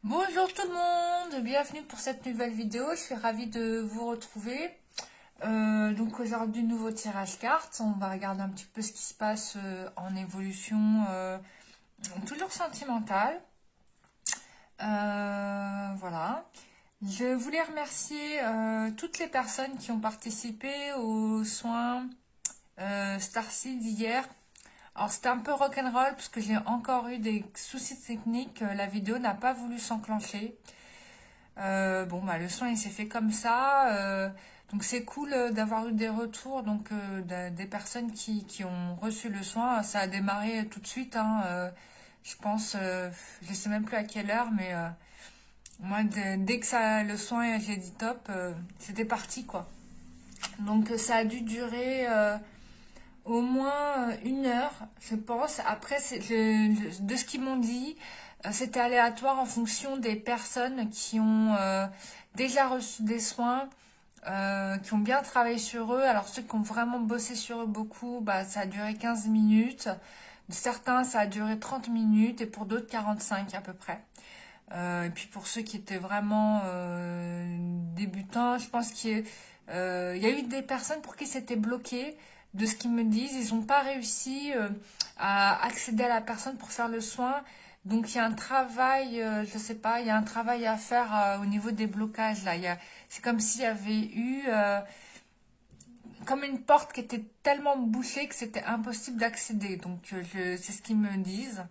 Bonjour tout le monde, bienvenue pour cette nouvelle vidéo, je suis ravie de vous retrouver. Donc aujourd'hui, nouveau tirage carte, on va regarder un petit peu ce qui se passe en évolution, toujours sentimentale. Voilà. Je voulais remercier toutes les personnes qui ont participé aux soins Starseed hier. Alors c'était un peu rock'n'roll parce que j'ai encore eu des soucis techniques, la vidéo n'a pas voulu s'enclencher. Bon bah le soin il s'est fait comme ça, donc c'est cool d'avoir eu des retours donc des personnes qui ont reçu le soin. Ça a démarré tout de suite, hein, je pense, je sais même plus à quelle heure, mais moi dès que le soin j'ai dit top, c'était parti quoi. Donc ça a dû durer au moins 1 heure, je pense. Après, de ce qu'ils m'ont dit, c'était aléatoire en fonction des personnes qui ont déjà reçu des soins, qui ont bien travaillé sur eux. Alors ceux qui ont vraiment bossé sur eux beaucoup, bah, ça a duré 15 minutes. Certains, ça a duré 30 minutes et pour d'autres, 45 à peu près. Et puis pour ceux qui étaient vraiment débutants, je pense qu'il y a eu des personnes pour qui c'était bloqué. De ce qu'ils me disent, ils n'ont pas réussi à accéder à la personne pour faire le soin. Donc il y a un travail, je sais pas, il y a un travail à faire au niveau des blocages là. C'est comme s'il y avait eu comme une porte qui était tellement bouchée que c'était impossible d'accéder. Donc c'est ce qu'ils me disent.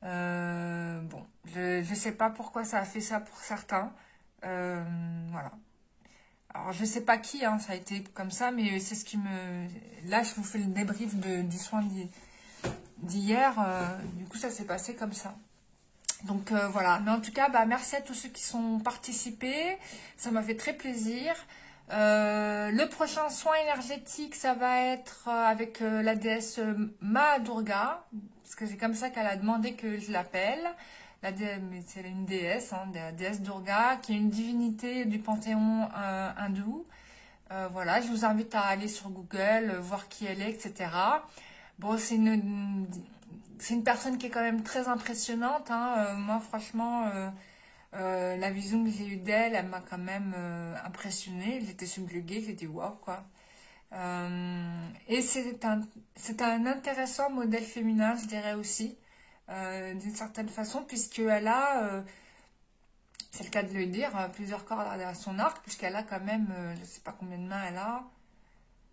Bon, je sais pas pourquoi ça a fait ça pour certains. Voilà. Alors je sais pas qui, hein, ça a été comme ça, mais c'est ce qui me... Là, je vous fais le débrief du soin d'hier. Du coup, ça s'est passé comme ça. Donc voilà. Mais en tout cas, bah, merci à tous ceux qui sont participés. Ça m'a fait très plaisir. Le prochain soin énergétique, ça va être avec la déesse Ma Durga, parce que c'est comme ça qu'elle a demandé que je l'appelle. C'est une déesse, hein, la déesse Durga, qui est une divinité du panthéon hindou. Voilà, je vous invite à aller sur Google, voir qui elle est, etc. Bon, c'est une personne qui est quand même très impressionnante, hein. Moi, franchement, la vision que j'ai eue d'elle, elle m'a quand même impressionnée. J'étais subjuguée, j'ai dit waouh, quoi. Et c'est un intéressant modèle féminin, je dirais aussi, d'une certaine façon, puisqu'elle a, c'est le cas de le dire, plusieurs cordes à son arc, puisqu'elle a quand même, je ne sais pas combien de mains elle a.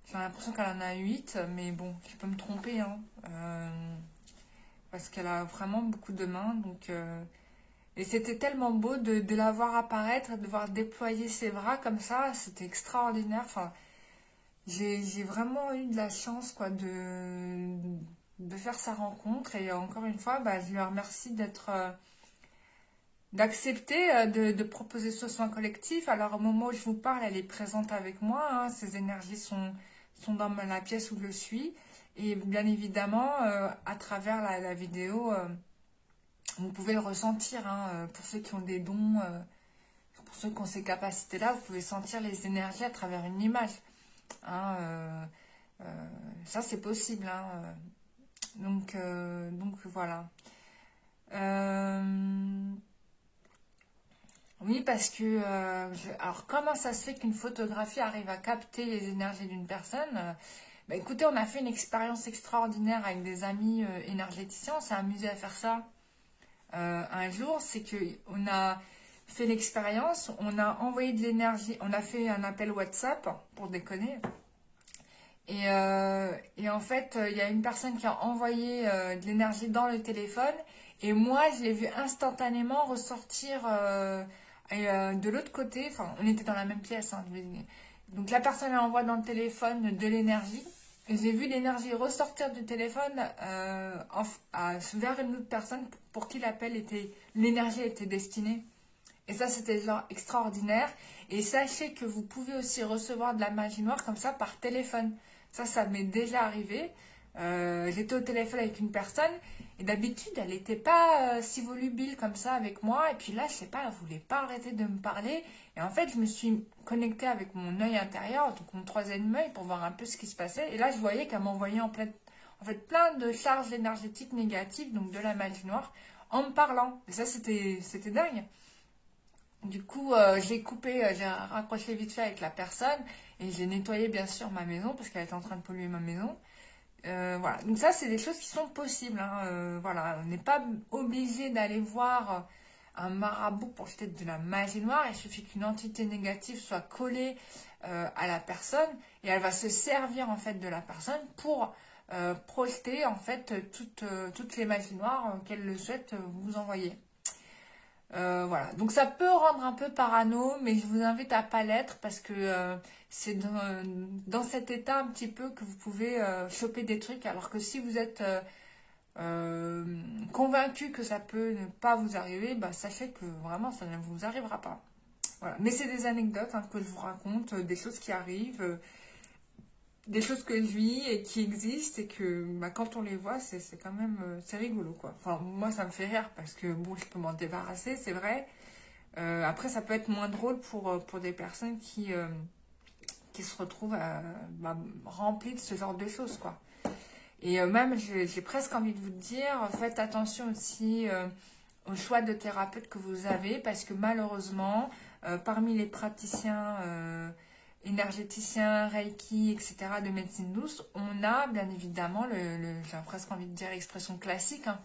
J'ai l'impression qu'elle en a 8, mais bon, je peux me tromper, hein, parce qu'elle a vraiment beaucoup de mains, donc... Et c'était tellement beau de la voir apparaître, de voir déployer ses bras comme ça, c'était extraordinaire. Enfin, j'ai vraiment eu de la chance quoi, de faire sa rencontre. Et encore une fois, bah, je lui remercie d'accepter de proposer ce soin collectif. Alors au moment où je vous parle, elle est présente avec moi, hein, ses énergies sont dans la pièce où je suis. Et bien évidemment, à travers la vidéo... vous pouvez le ressentir, hein, pour ceux qui ont des dons, pour ceux qui ont ces capacités-là, vous pouvez sentir les énergies à travers une image. Hein, ça, c'est possible. Hein, donc voilà. Oui, parce que... alors, comment ça se fait qu'une photographie arrive à capter les énergies d'une personne? Bah, écoutez, on a fait une expérience extraordinaire avec des amis énergéticiens. On s'est amusé à faire ça. Un jour, c'est que on a fait l'expérience, on a envoyé de l'énergie, on a fait un appel WhatsApp pour déconner. Et en fait, il y a une personne qui a envoyé de l'énergie dans le téléphone et moi, je l'ai vu instantanément ressortir de l'autre côté. Enfin, on était dans la même pièce, hein. Donc la personne elle envoie dans le téléphone de l'énergie. Et j'ai vu l'énergie ressortir du téléphone vers une autre personne pour qui l'énergie était destinée. Et ça, c'était genre extraordinaire. Et sachez que vous pouvez aussi recevoir de la magie noire comme ça par téléphone. Ça m'est déjà arrivé. J'étais au téléphone avec une personne et d'habitude, elle n'était pas si volubile comme ça avec moi. Et puis là, je sais pas, elle voulait pas arrêter de me parler. Et en fait, je me suis connectée avec mon œil intérieur, donc mon troisième œil, pour voir un peu ce qui se passait. Et là, je voyais qu'elle m'envoyait en fait, plein de charges énergétiques négatives, donc de la magie noire, en me parlant. Et ça, c'était dingue. Du coup, j'ai coupé, j'ai raccroché vite fait avec la personne et j'ai nettoyé bien sûr ma maison parce qu'elle était en train de polluer ma maison. Voilà, donc ça c'est des choses qui sont possibles, hein. Voilà, on n'est pas obligé d'aller voir un marabout pour jeter de la magie noire. Il suffit qu'une entité négative soit collée à la personne et elle va se servir en fait de la personne pour projeter en fait toutes les magies noires qu'elle le souhaite vous envoyer. Voilà, donc ça peut rendre un peu parano, mais je vous invite à pas l'être parce que c'est dans cet état un petit peu que vous pouvez choper des trucs, alors que si vous êtes euh, convaincu que ça peut ne pas vous arriver, bah sachez que vraiment ça ne vous arrivera pas. Voilà. Mais c'est des anecdotes, hein, que je vous raconte, des choses qui arrivent, des choses que je vis et qui existent et que bah, quand on les voit, c'est quand même c'est rigolo quoi. Enfin moi ça me fait rire parce que bon je peux m'en débarrasser, c'est vrai. Après, ça peut être moins drôle pour des personnes qui se retrouvent bah, remplies de ce genre de choses, quoi. Et même, j'ai presque envie de vous dire, faites attention aussi au choix de thérapeute que vous avez, parce que malheureusement, parmi les praticiens énergéticiens, Reiki, etc., de médecine douce, on a bien évidemment j'ai presque envie de dire l'expression classique, hein,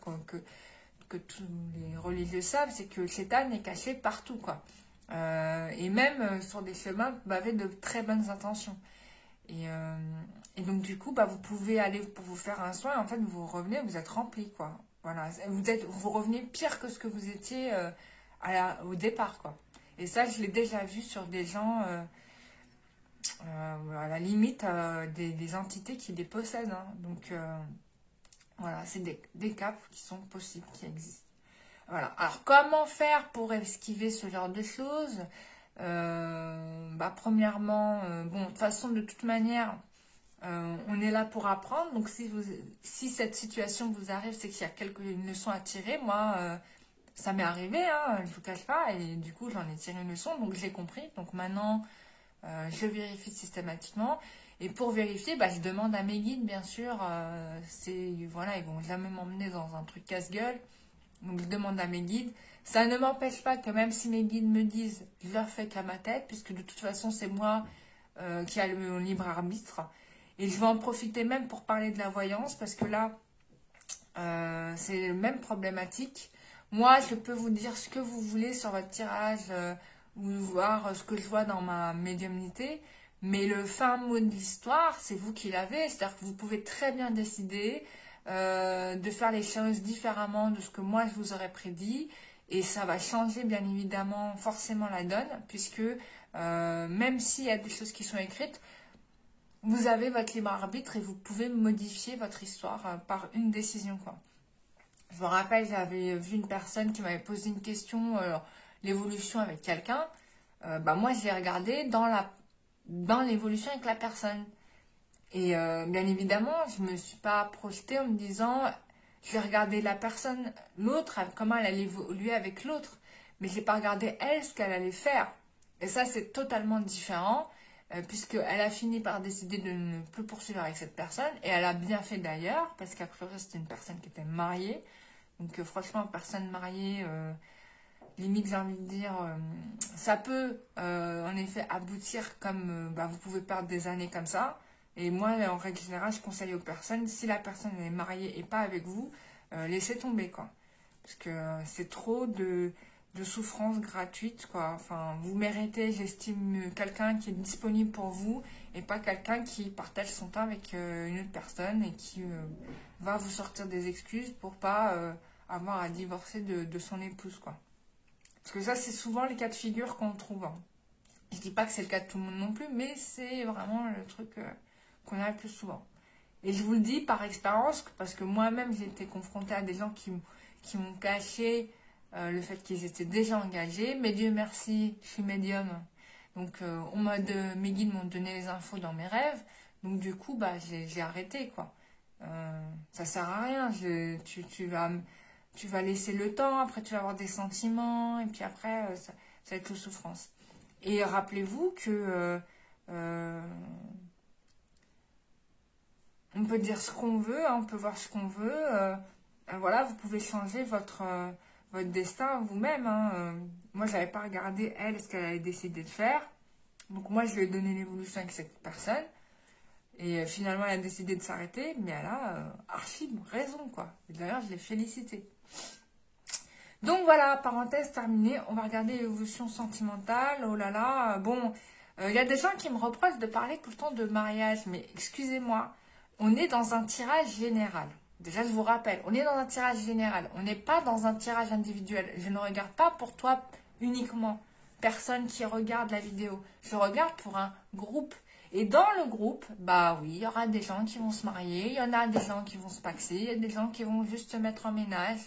que tous les religieux savent, c'est que le Chétan est caché partout, quoi. Et même sur des chemins avec de très bonnes intentions. Et, euh, et donc, du coup, bah, vous pouvez aller pour vous faire un soin, et en fait, vous revenez, vous êtes rempli, quoi. Voilà, vous revenez pire que ce que vous étiez au départ, quoi. Et ça, je l'ai déjà vu sur des gens, à la limite, des entités qui les possèdent, hein. Donc, voilà, c'est des cas qui sont possibles, qui existent. Voilà. Alors, comment faire pour esquiver ce genre de choses? Bah, premièrement, bon, de toute façon, de toute manière, on est là pour apprendre. Donc, si cette situation vous arrive, c'est qu'il y a une leçon à tirer. Moi, ça m'est arrivé, hein, je vous cache pas, et du coup, j'en ai tiré une leçon, donc j'ai compris. Donc maintenant, je vérifie systématiquement. Et pour vérifier, bah, je demande à mes guides, bien sûr. Voilà, ils vont jamais m'emmener dans un truc casse-gueule. Donc je demande à mes guides. Ça ne m'empêche pas que même si mes guides me disent, je leur fais qu'à ma tête, puisque de toute façon c'est moi qui a le libre arbitre. Et je vais en profiter même pour parler de la voyance, parce que là, c'est la même problématique. Moi, je peux vous dire ce que vous voulez sur votre tirage ou voir ce que je vois dans ma médiumnité, mais le fin mot de l'histoire, c'est vous qui l'avez. C'est-à-dire que vous pouvez très bien décider de faire les choses différemment de ce que moi je vous aurais prédit, et ça va changer bien évidemment forcément la donne, puisque même s'il y a des choses qui sont écrites, vous avez votre libre arbitre et vous pouvez modifier votre histoire par une décision, quoi. Je me rappelle, j'avais vu une personne qui m'avait posé une question, l'évolution avec quelqu'un. Bah moi, je l'ai regardé dans l'évolution avec la personne. Et bien évidemment, je me suis pas projetée en me disant, je vais regarder la personne, l'autre, comment elle allait évoluer avec l'autre. Mais je n'ai pas regardé elle, ce qu'elle allait faire. Et ça, c'est totalement différent, puisqu'elle a fini par décider de ne plus poursuivre avec cette personne. Et elle a bien fait d'ailleurs, parce qu'à priori, c'était une personne qui était mariée. Donc franchement, personne mariée, limite j'ai envie de dire, ça peut en effet aboutir comme bah, vous pouvez perdre des années comme ça. Et moi, en règle générale, je conseille aux personnes, si la personne est mariée et pas avec vous, laissez tomber, quoi. Parce que c'est trop de souffrance gratuite, quoi. Enfin, vous méritez, j'estime, quelqu'un qui est disponible pour vous et pas quelqu'un qui partage son temps avec une autre personne et qui va vous sortir des excuses pour pas avoir à divorcer de son épouse, quoi. Parce que ça, c'est souvent les cas de figure qu'on trouve, hein. Je dis pas que c'est le cas de tout le monde non plus, mais c'est vraiment le truc qu'on a le plus souvent. Et je vous le dis par expérience, parce que moi-même, j'ai été confrontée à des gens qui m'ont caché le fait qu'ils étaient déjà engagés. Mais Dieu merci, je suis médium. Donc, mes guides m'ont donné les infos dans mes rêves. Donc, du coup, bah, j'ai arrêté, quoi. Ça sert à rien. Tu vas laisser le temps, après tu vas avoir des sentiments, et puis après, ça va être une souffrance. Et rappelez-vous que euh, on peut dire ce qu'on veut, hein, on peut voir ce qu'on veut. Voilà, vous pouvez changer votre destin vous-même. Hein. Moi, je n'avais pas regardé, elle, ce qu'elle avait décidé de faire. Donc, moi, je lui ai donné l'évolution avec cette personne. Et finalement, elle a décidé de s'arrêter. Mais elle a archi raison, quoi. Et d'ailleurs, je l'ai félicitée. Donc, voilà, parenthèse terminée. On va regarder l'évolution sentimentale. Oh là là, bon... Il y a des gens qui me reprochent de parler tout le temps de mariage. Mais excusez-moi, on est dans un tirage général. Déjà, je vous rappelle, on est dans un tirage général. On n'est pas dans un tirage individuel. Je ne regarde pas pour toi uniquement, personne qui regarde la vidéo. Je regarde pour un groupe. Et dans le groupe, bah oui, il y aura des gens qui vont se marier, il y en a des gens qui vont se paxer, il y a des gens qui vont juste se mettre en ménage.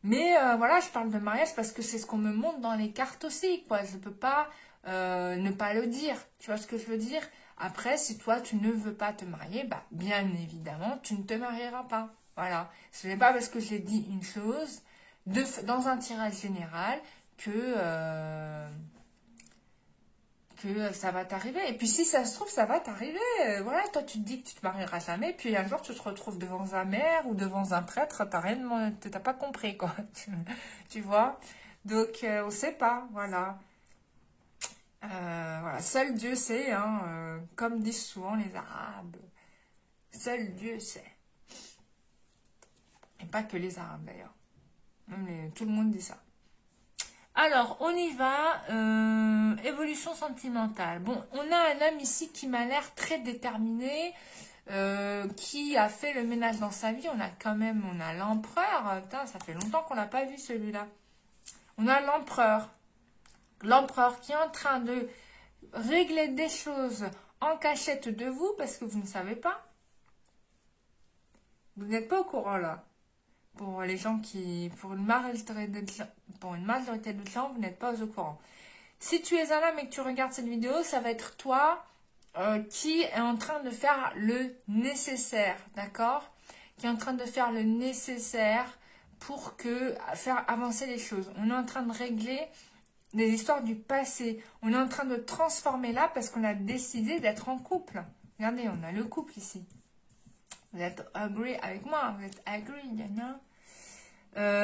Mais voilà, je parle de mariage parce que c'est ce qu'on me montre dans les cartes aussi, quoi. Je ne peux pas ne pas le dire. Tu vois ce que je veux dire? Après, si toi, tu ne veux pas te marier, bah, bien évidemment, tu ne te marieras pas. Voilà. Ce n'est pas parce que j'ai dit une chose dans un tirage général que ça va t'arriver. Et puis, si ça se trouve, ça va t'arriver. Voilà, toi, tu te dis que tu te marieras jamais, puis un jour, tu te retrouves devant un maire ou devant un prêtre, t'as pas compris, quoi. Tu vois? Donc, on sait pas, voilà. Voilà, seul Dieu sait, hein, comme disent souvent les Arabes. Seul Dieu sait. Et pas que les Arabes d'ailleurs. Tout le monde dit ça. Alors, on y va. Évolution sentimentale. Bon, on a un homme ici qui m'a l'air très déterminé, qui a fait le ménage dans sa vie. On a l'empereur. Putain, ça fait longtemps qu'on l'a pas vu celui-là. On a l'empereur. L'empereur qui est en train de régler des choses en cachette de vous parce que vous ne savez pas. Vous n'êtes pas au courant là. Pour les gens pour une majorité de gens, vous n'êtes pas au courant. Si tu es un homme et que tu regardes cette vidéo, ça va être toi qui est en train de faire le nécessaire, d'accord? Qui est en train de faire le nécessaire pour faire avancer les choses. On est en train de régler des histoires du passé. On est en train de transformer là parce qu'on a décidé d'être en couple. Regardez, on a le couple ici. Vous êtes agree avec moi, vous êtes agree, Yana.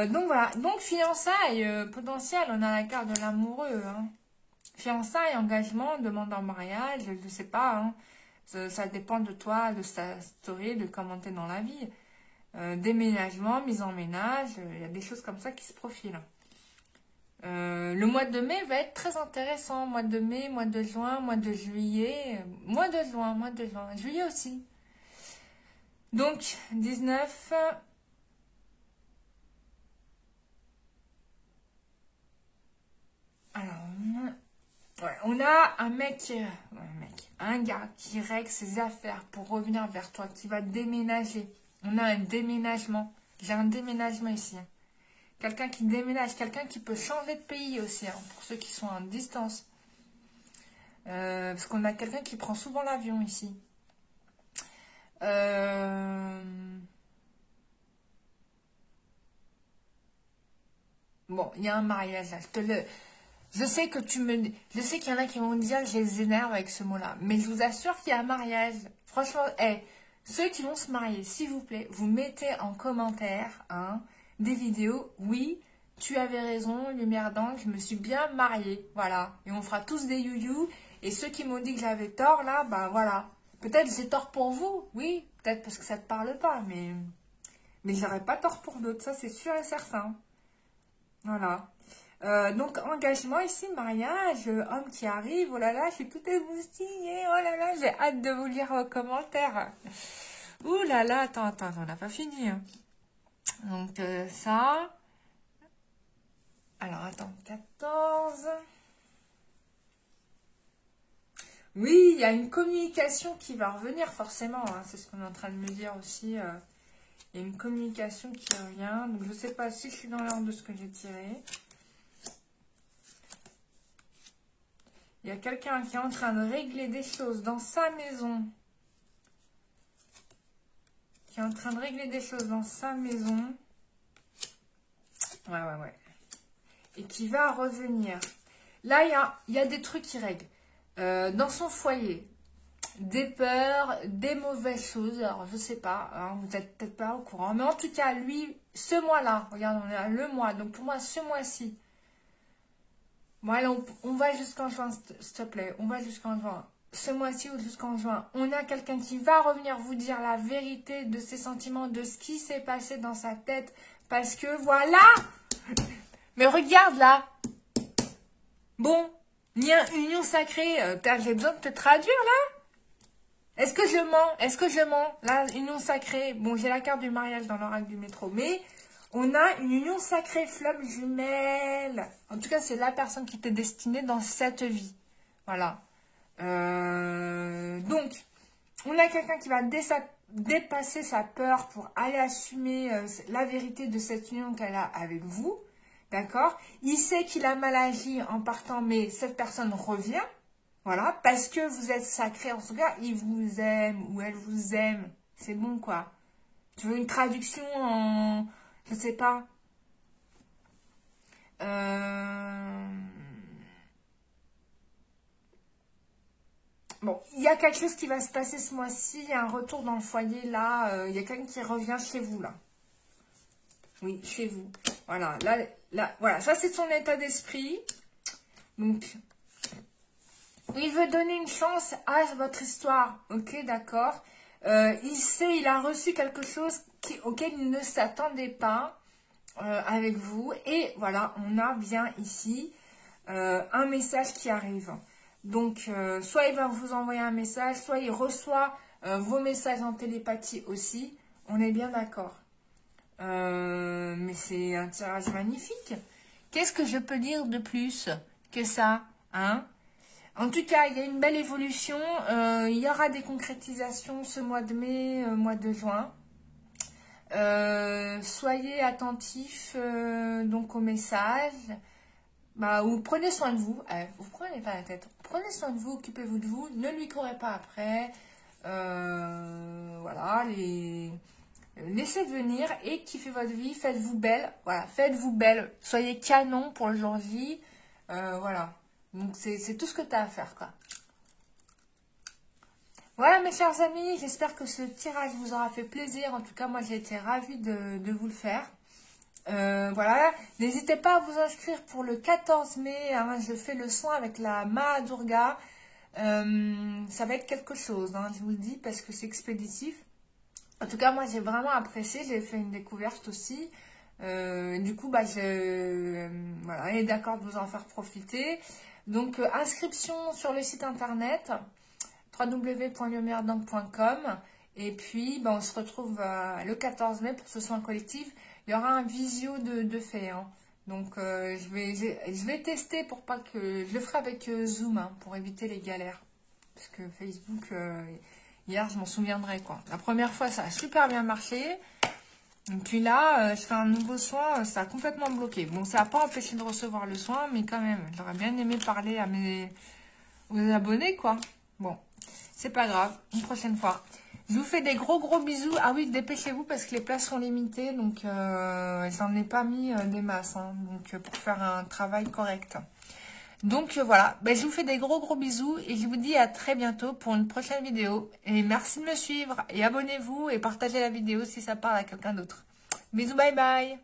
Donc voilà, donc fiançailles potentielles, on a la carte de l'amoureux. Hein. Fiançailles, engagement, demande en mariage, je ne sais pas. Hein. Ça dépend de toi, de ta story, de comment tu es dans la vie. Déménagement, mise en ménage, il y a des choses comme ça qui se profilent. Le mois de mai va être très intéressant. Mois de mai, mois de juin, mois de juillet. Mois de juin. Juillet aussi. Donc, 19. Alors, on a un gars qui règle ses affaires pour revenir vers toi, qui va déménager. On a un déménagement. J'ai un déménagement ici. Quelqu'un qui déménage, quelqu'un qui peut changer de pays aussi, hein, pour ceux qui sont en distance. Parce qu'on a quelqu'un qui prend souvent l'avion ici. Bon, il y a un mariage là. Je sais que je sais qu'il y en a qui vont me dire que je les énerve avec ce mot-là. Mais je vous assure qu'il y a un mariage. Franchement, ceux qui vont se marier, s'il vous plaît, vous mettez en commentaire, hein, des vidéos. Oui, tu avais raison, lumière d'ange, je me suis bien mariée. Voilà. Et on fera tous des you-you. Et ceux qui m'ont dit que j'avais tort, là, ben voilà. Peut-être j'ai tort pour vous, oui. Peut-être parce que ça ne te parle pas, mais j'aurais pas tort pour d'autres. Ça, c'est sûr et certain. Voilà. Donc, engagement ici, mariage, homme qui arrive, oh là là, je suis toute émoustillée, oh là là, j'ai hâte de vous lire vos commentaires. Ouh là là, attends, on n'a pas fini. Hein. Donc, ça. Alors, attends, 14. Oui, il y a une communication qui va revenir forcément, hein, c'est ce qu'on est en train de me dire aussi. Il y a une communication qui revient, donc je ne sais pas si je suis dans l'ordre de ce que j'ai tiré. Il y a quelqu'un qui est en train de régler des choses dans sa maison. Ouais. Et qui va revenir. Là, il y a des trucs qui règlent. Dans son foyer, des peurs, des mauvaises choses. Alors, je sais pas, hein, vous n'êtes peut-être pas au courant. Mais en tout cas, lui, ce mois-là, regarde, on est à le mois. Donc, pour moi, ce mois-ci, bon, allez, on va jusqu'en juin, s'il te plaît. On va jusqu'en juin. Ce mois-ci ou jusqu'en juin, on a quelqu'un qui va revenir vous dire la vérité de ses sentiments, de ce qui s'est passé dans sa tête. Parce que, voilà. Mais regarde, là. Bon, lien, union sacrée. J'ai besoin de te traduire, là. Est-ce que je mens? Est-ce que je mens? Là, union sacrée. Bon, j'ai la carte du mariage dans l'oracle du métro. Mais on a une union sacrée, flamme jumelle. En tout cas, c'est la personne qui t'est destinée dans cette vie. Voilà. Donc, on a quelqu'un qui va dépasser sa peur pour aller assumer la vérité de cette union qu'elle a avec vous. D'accord? Il sait qu'il a mal agi en partant, mais cette personne revient. Voilà, parce que vous êtes sacré. En tout cas, il vous aime ou elle vous aime. C'est bon, quoi. Tu veux une traduction en... Je sais pas. Bon, il y a quelque chose qui va se passer ce mois-ci. Il y a un retour dans le foyer, là. Il y a quelqu'un qui revient chez vous, là. Oui, chez vous. Voilà, là, voilà. Ça, c'est son état d'esprit. Donc... il veut donner une chance à votre histoire, ok, d'accord. Il sait, il a reçu quelque chose auquel il ne s'attendait pas avec vous. Et voilà, on a bien ici un message qui arrive. Donc, soit il va vous envoyer un message, soit il reçoit vos messages en télépathie aussi. On est bien d'accord. Mais c'est un tirage magnifique. Qu'est-ce que je peux dire de plus que ça, hein? En tout cas, il y a une belle évolution. Il y aura des concrétisations ce mois de mai, mois de juin. Soyez attentifs donc aux messages. Bah, ou prenez soin de vous. Vous prenez pas la tête. Prenez soin de vous, occupez-vous de vous. Ne lui courez pas après. Voilà, laissez venir et kiffez votre vie. Faites-vous belle. Voilà, faites-vous belle. Soyez canon pour le jour J. Voilà. Donc, c'est tout ce que tu as à faire, quoi. Voilà, mes chers amis, j'espère que ce tirage vous aura fait plaisir. En tout cas, moi, j'ai été ravie de vous le faire. Voilà, n'hésitez pas à vous inscrire pour le 14 mai. Hein, je fais le soin avec la Maha Durga. Ça va être quelque chose, hein, je vous le dis, parce que c'est expéditif. En tout cas, moi, j'ai vraiment apprécié. J'ai fait une découverte aussi. Du coup, bah, voilà, elle est d'accord de vous en faire profiter. Donc, inscription sur le site internet www.lemerdank.com. Et puis, bah, on se retrouve le 14 mai pour ce soin collectif. Il y aura un visio de fait. Hein. Donc, je vais tester pour pas que... Je le ferai avec Zoom hein, pour éviter les galères. Parce que Facebook, hier, je m'en souviendrai, quoi. La première fois, ça a super bien marché. Et puis là, je fais un nouveau soin, ça a complètement bloqué. Bon, ça n'a pas empêché de recevoir le soin, mais quand même, j'aurais bien aimé parler aux abonnés, quoi. Bon, c'est pas grave, une prochaine fois. Je vous fais des gros bisous. Ah oui, dépêchez-vous parce que les places sont limitées, donc j'en ai pas mis des masses, hein, donc pour faire un travail correct. Donc voilà, ben, je vous fais des gros bisous et je vous dis à très bientôt pour une prochaine vidéo. Et merci de me suivre et abonnez-vous et partagez la vidéo si ça parle à quelqu'un d'autre. Bisous, bye bye.